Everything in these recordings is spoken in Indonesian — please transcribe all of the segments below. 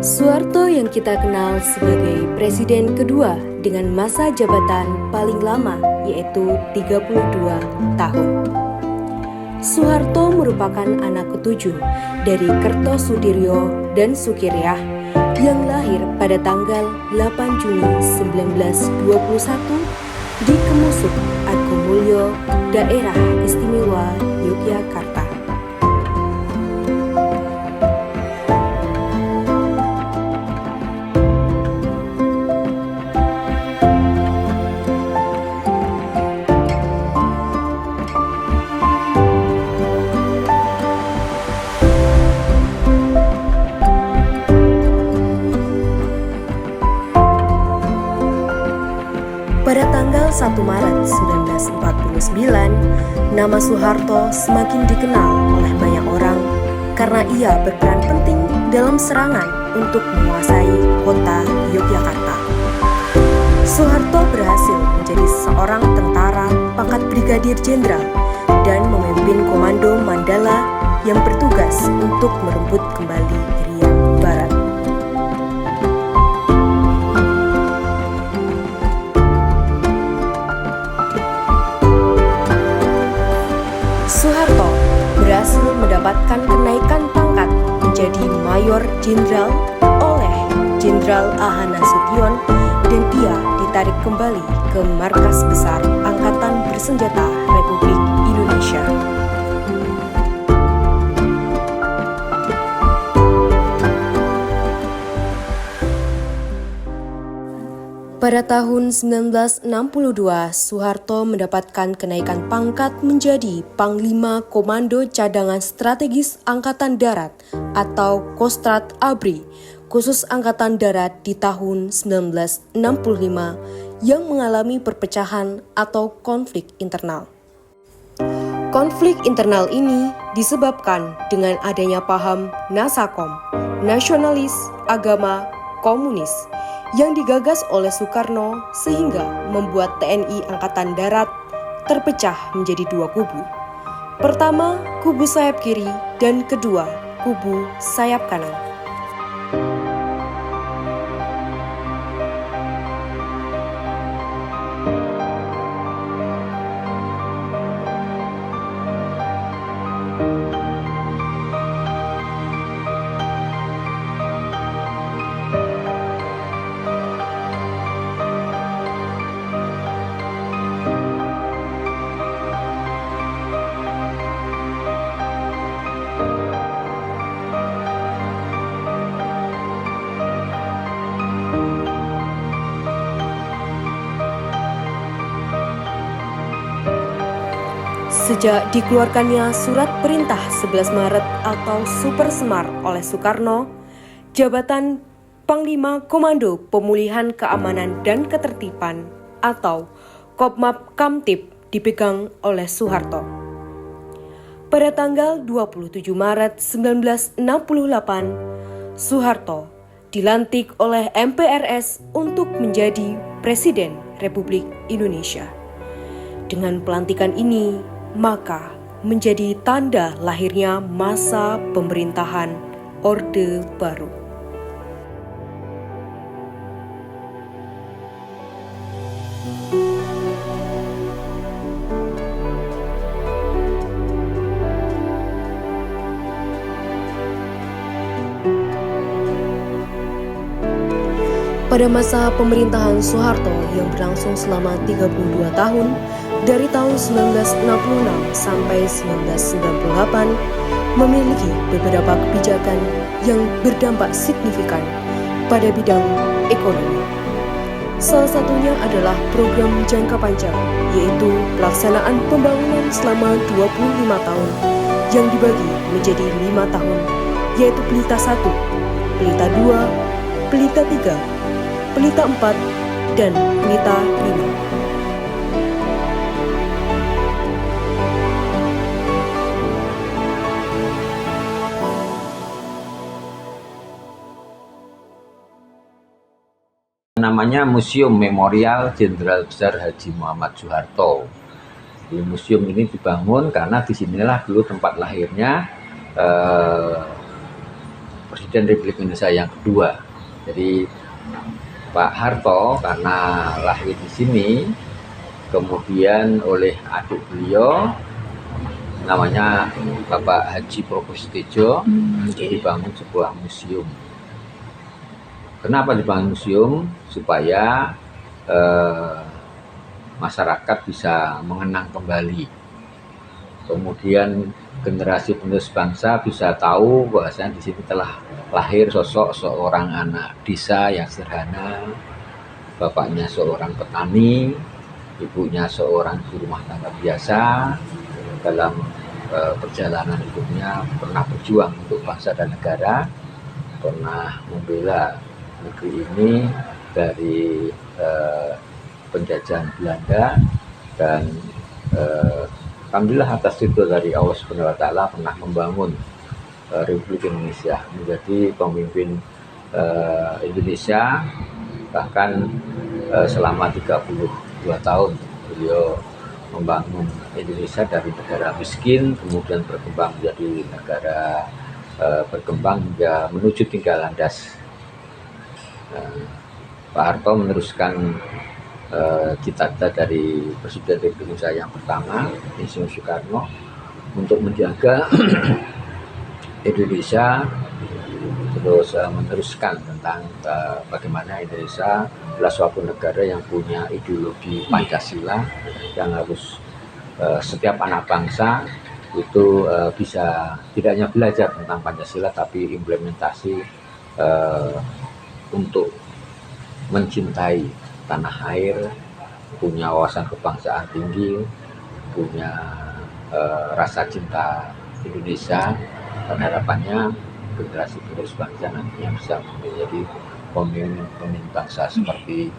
Soeharto yang kita kenal sebagai presiden kedua dengan masa jabatan paling lama yaitu 32 tahun. Soeharto merupakan anak ketujuh dari Kertosoedirjo dan Sukiryah yang lahir pada tanggal 8 Juni 1921 di Kemusuk, Agomulyo, Daerah Istimewa Yogyakarta. Pada tanggal 1 Maret 1949, nama Soeharto semakin dikenal oleh banyak orang karena ia berperan penting dalam serangan untuk menguasai kota Yogyakarta. Soeharto berhasil menjadi seorang tentara pangkat Brigadir Jenderal dan memimpin Komando Mandala yang bertugas untuk merebut kembali Irian Barat. Soeharto berhasil mendapatkan kenaikan pangkat menjadi Mayor Jenderal oleh Jenderal A. Nasution dan ia ditarik kembali ke Markas Besar Angkatan Bersenjata Republik Indonesia. Pada tahun 1962, Soeharto mendapatkan kenaikan pangkat menjadi Panglima Komando Cadangan Strategis Angkatan Darat atau Kostrad ABRI, khusus Angkatan Darat di tahun 1965 yang mengalami perpecahan atau konflik internal. Konflik internal ini disebabkan dengan adanya paham Nasakom, nasionalis, agama, komunis, yang digagas oleh Soekarno sehingga membuat TNI Angkatan Darat terpecah menjadi dua kubu. Pertama, kubu sayap kiri dan kedua, kubu sayap kanan. Sejak dikeluarkannya Surat Perintah 11 Maret atau Super Semar oleh Soekarno, jabatan Panglima Komando Pemulihan Keamanan dan Ketertiban atau Kopmap Kamtib dipegang oleh Soeharto. Pada tanggal 27 Maret 1968, Soeharto dilantik oleh MPRS untuk menjadi Presiden Republik Indonesia. Dengan pelantikan ini, maka menjadi tanda lahirnya masa pemerintahan Orde Baru. Pada masa pemerintahan Soeharto yang berlangsung selama 32 tahun, dari tahun 1966 sampai 1998, memiliki beberapa kebijakan yang berdampak signifikan pada bidang ekonomi. Salah satunya adalah program jangka panjang, yaitu pelaksanaan pembangunan selama 25 tahun yang dibagi menjadi 5 tahun, yaitu Pelita 1, Pelita 2, Pelita 3, Pelita 4, dan Pelita 5. Namanya Museum Memorial Jenderal Besar Haji Muhammad Soeharto. Museum ini dibangun karena disinilah dulu tempat lahirnya Presiden Presiden Republik Indonesia yang kedua. Jadi Pak Harto karena lahir di sini, kemudian oleh adik beliau namanya Bapak Haji Propositejo dibangun sebuah museum. Kenapa dibangun museum? Supaya masyarakat bisa mengenang kembali. Kemudian generasi penerus bangsa bisa tahu bahwasanya di sini telah lahir sosok seorang anak desa yang sederhana, bapaknya seorang petani, ibunya seorang ibu rumah tangga biasa. Dalam perjalanan hidupnya pernah berjuang untuk bangsa dan negara, pernah membela negeri ini dari penjajahan Belanda, dan alhamdulillah atas itu dari Allah Subhanahu wa Ta'ala pernah membangun Republik Indonesia menjadi pemimpin Indonesia. Bahkan selama 32 tahun beliau membangun Indonesia dari negara miskin kemudian berkembang menjadi negara berkembang hingga menuju tinggal landas. Pak Harto meneruskan cita-cita dari Presiden Republik Indonesia yang pertama, Insinyur Soekarno, untuk menjaga Indonesia, terus meneruskan tentang bagaimana Indonesia adalah suatu negara yang punya ideologi Pancasila, yang harus setiap anak bangsa itu bisa tidak hanya belajar tentang Pancasila tapi implementasi untuk mencintai tanah air, punya wawasan kebangsaan tinggi, punya rasa cinta Indonesia, dan harapannya generasi penerus bangsa nantinya bisa menjadi pemimpin bangsa seperti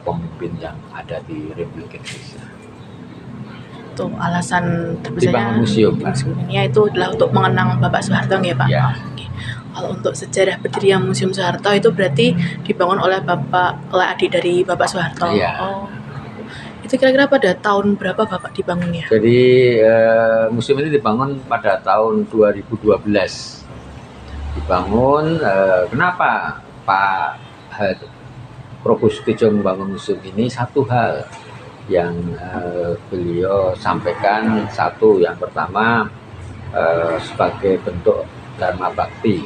pemimpin yang ada di Republik Indonesia. Itu alasan terbesarnya museum ini itu adalah untuk mengenang Bapak Soeharto ya Pak. Ya. Oke. Kalau untuk sejarah berdirinya Museum Soeharto itu berarti dibangun oleh adik dari Bapak Soeharto. Ya. Oh. Itu kira-kira pada tahun berapa Bapak dibangunnya? Jadi museum ini dibangun pada tahun 2012. Dibangun, kenapa Pak Propositejo membangun museum ini? Satu hal yang beliau sampaikan, yang pertama sebagai bentuk dharma bakti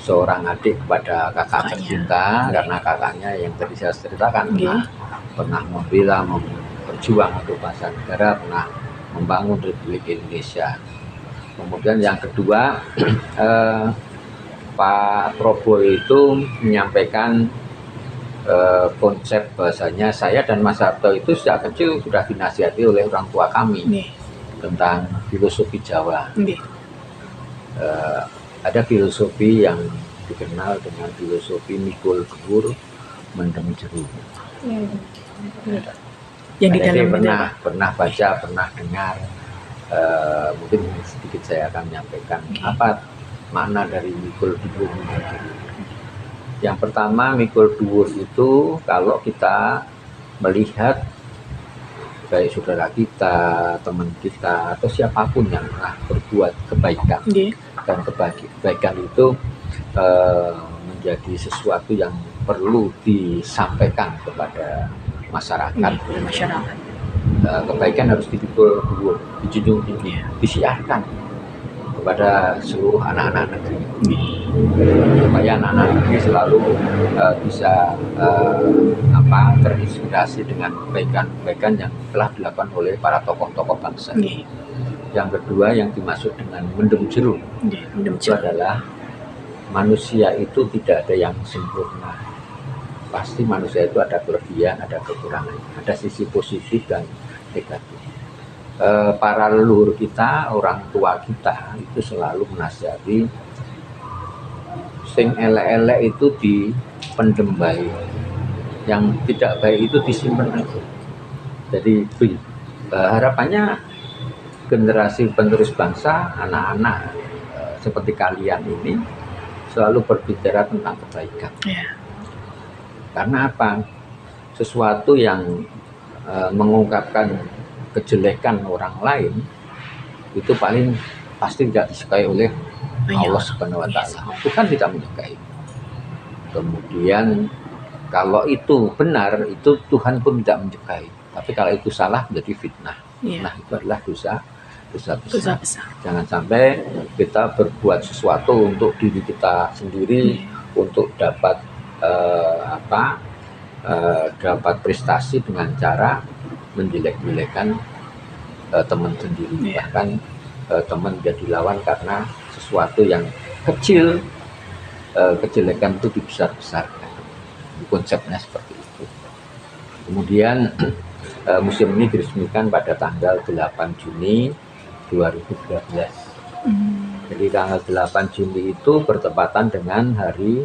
seorang adik kepada kakak tercinta, karena kakaknya yang tadi saya ceritakan pernah membela, berjuang untuk bangsa negara, pernah membangun Republik Indonesia. Kemudian yang kedua, Pak Probo itu menyampaikan konsep bahasanya saya dan Mas Harto itu sejak kecil sudah dinasihati oleh orang tua kami tentang filosofi Jawa. Ada filosofi yang dikenal dengan filosofi mikul dhuwur mendem jero. Yang di dalam pernah baca, pernah dengar. Mungkin sedikit saya akan menyampaikan apa makna dari mikul dhuwur mendem jero. Yang pertama, mikul dhuwur itu kalau kita melihat baik saudara kita, teman kita, atau siapapun yang pernah berbuat kebaikan, dan kebaikan itu menjadi sesuatu yang perlu disampaikan kepada masyarakat. Kebaikan harus dipikul dhuwur, dijunjung tinggi, disiarkan kepada seluruh anak-anak negeri, supaya anak-anak negeri selalu bisa terinspirasi dengan kebaikan-kebaikan yang telah dilakukan oleh para tokoh-tokoh bangsa. Yang kedua yang dimaksud dengan mendem jero itu adalah manusia itu tidak ada yang sempurna. Pasti manusia itu ada kelebihan, ada kekurangan, ada sisi positif dan negatif. Para leluhur kita, orang tua kita itu selalu menasihati sing elek-elek itu dipendem baik, yang tidak baik itu disimpan aja. Jadi harapannya generasi penerus bangsa, anak-anak seperti kalian ini selalu berbicara tentang kebaikan. Karena apa? Sesuatu yang mengungkapkan kejelekan orang lain itu paling pasti tidak disukai oleh Banyak Allah orang. Subhanahu wa Yes. taala. Tuhan tidak menyukai. Kemudian kalau itu benar, itu Tuhan pun tidak menyukai. Tapi kalau itu salah menjadi fitnah. Iya. Nah, itu adalah dosa Dosa besar. besar. Jangan sampai kita berbuat sesuatu untuk diri kita sendiri, untuk dapat dapat prestasi dengan cara menjelek-jelekan teman sendiri. Iya. Bahkan teman jadi lawan karena sesuatu yang kecil, kejelekan itu dibesar-besarkan. Konsepnya seperti itu. Kemudian museum ini diresmikan pada tanggal 8 Juni 2012. Jadi tanggal 8 Juni itu bertepatan dengan hari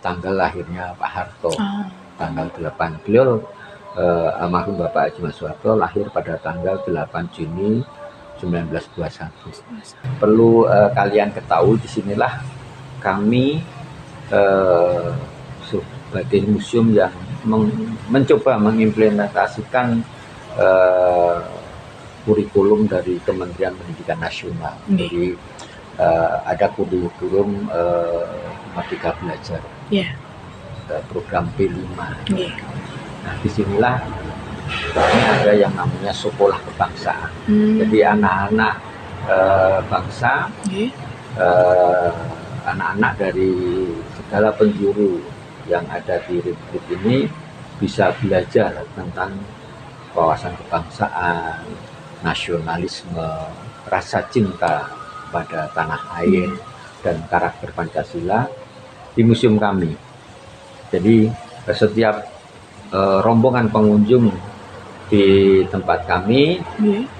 tanggal lahirnya Pak Harto. Tanggal 8. Beliau almarhum Bapak Haji Mas Soeharto lahir pada tanggal 8 Juni 1921. Perlu kalian ketahui, disinilah kami sebagai museum yang mencoba mengimplementasikan kurikulum dari Kementerian Pendidikan Nasional. Jadi ada kurikulum Merdeka Belajar, program P5. Nah, disinilah kami ada yang namanya sekolah kebangsaan. Jadi anak-anak bangsa, anak-anak dari segala penjuru yang ada di Republik ini bisa belajar tentang wawasan kebangsaan, nasionalisme, rasa cinta pada tanah air, dan karakter Pancasila di museum kami. Jadi setiap rombongan pengunjung di tempat kami,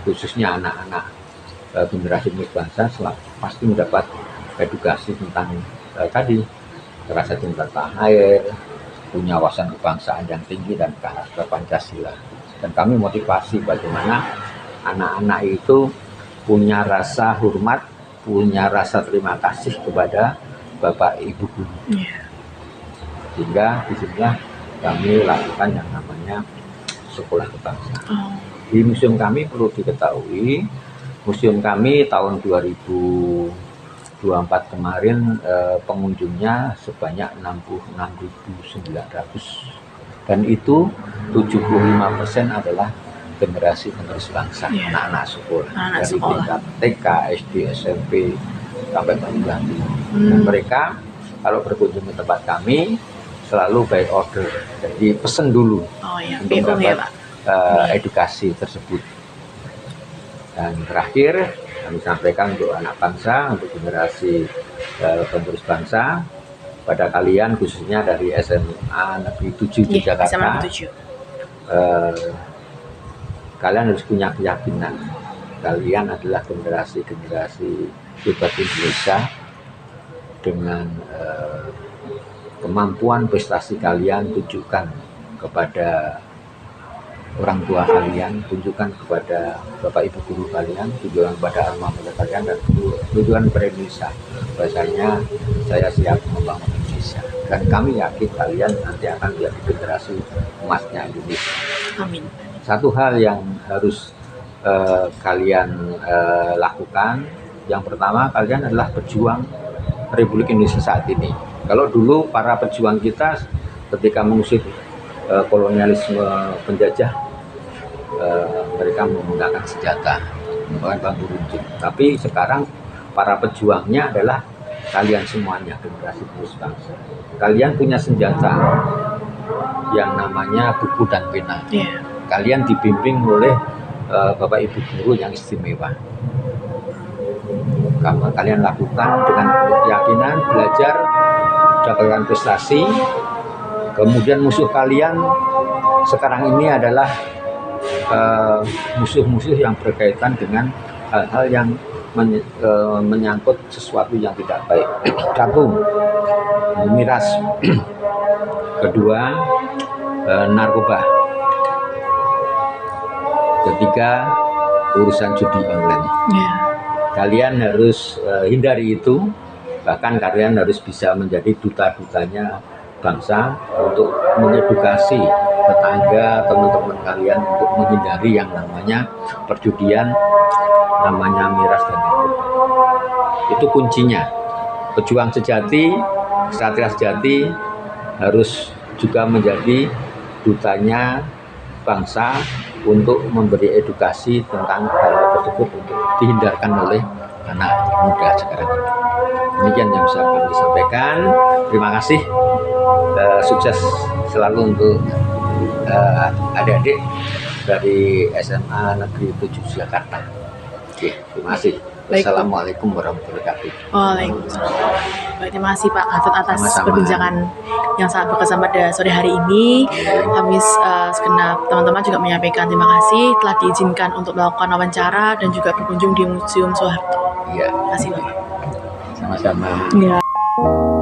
khususnya anak-anak generasi penerus bangsa, pasti mendapat edukasi tentang tadi rasa cinta tanah air, punya wawasan kebangsaan yang tinggi dan karakter Pancasila. Dan kami motivasi bagaimana anak-anak itu punya rasa hormat, punya rasa terima kasih kepada Bapak Ibu guru. Sehingga disinilah kami lakukan yang namanya sekolah kebangsaan. Di museum kami perlu diketahui, museum kami tahun 2024 kemarin pengunjungnya sebanyak 66.900, dan itu 75% adalah generasi penerus bangsa, anak-anak sekolah, dari tingkat TK, SD, SMP sampai perguruan tinggi. Dan mereka kalau berkunjung ke tempat kami selalu by order, jadi pesen dulu untuk dapat edukasi tersebut. Dan terakhir kami sampaikan untuk anak bangsa, untuk generasi penerus bangsa, pada kalian khususnya dari SMA Negeri 7 di Jakarta, kalian harus punya keyakinan kalian adalah generasi hebat Indonesia dengan kemampuan prestasi kalian. Tunjukkan kepada orang tua kalian, tunjukkan kepada Bapak Ibu guru kalian, tunjukkan kepada alma mater kalian, dan tunjukkan kepada Indonesia bahwasanya saya siap membangun Indonesia, dan kami yakin kalian nanti akan menjadi generasi emasnya Indonesia. Amin. Satu hal yang harus kalian lakukan, yang pertama, kalian adalah pejuang Republik Indonesia saat ini. Kalau dulu para pejuang kita ketika mengusir kolonialisme penjajah, mereka menggunakan senjata, menggunakan bambu runcing. Tapi sekarang para pejuangnya adalah kalian semuanya, generasi penerus bangsa. Kalian punya senjata yang namanya buku dan pena. Kalian dibimbing oleh Bapak Ibu guru yang istimewa. Kalian lakukan dengan keyakinan, belajar, dapatkan prestasi. Kemudian musuh kalian sekarang ini adalah musuh-musuh yang berkaitan dengan hal-hal yang menyangkut sesuatu yang tidak baik. Satu, miras. Kedua, narkoba. Ketiga, urusan judi online. Kalian harus hindari itu. Bahkan kalian harus bisa menjadi duta-dutanya bangsa untuk mengedukasi tetangga, teman-teman kalian untuk menghindari yang namanya perjudian, namanya miras dan narkoba. Itu kuncinya. Pejuang sejati, kesatria sejati harus juga menjadi dutanya bangsa untuk memberi edukasi tentang hal tersebut untuk dihindarkan oleh anak muda sekarang ini. Demikian yang bisa kami sampaikan. Terima kasih. Sukses selalu untuk adik-adik dari SMA Negeri 7 Jakarta. Oke, terima kasih. Baik. Assalamualaikum warahmatullahi wabarakatuh. Waalaikumsalam. Baik, terima kasih Pak Gatot atas Sama-sama. perbincangan yang sangat berkesan pada sore hari ini. Kami segenap teman-teman juga menyampaikan terima kasih telah diizinkan untuk melakukan wawancara dan juga berkunjung di Museum Soeharto. Iya, Terima kasih Pak. sama-sama. Ya.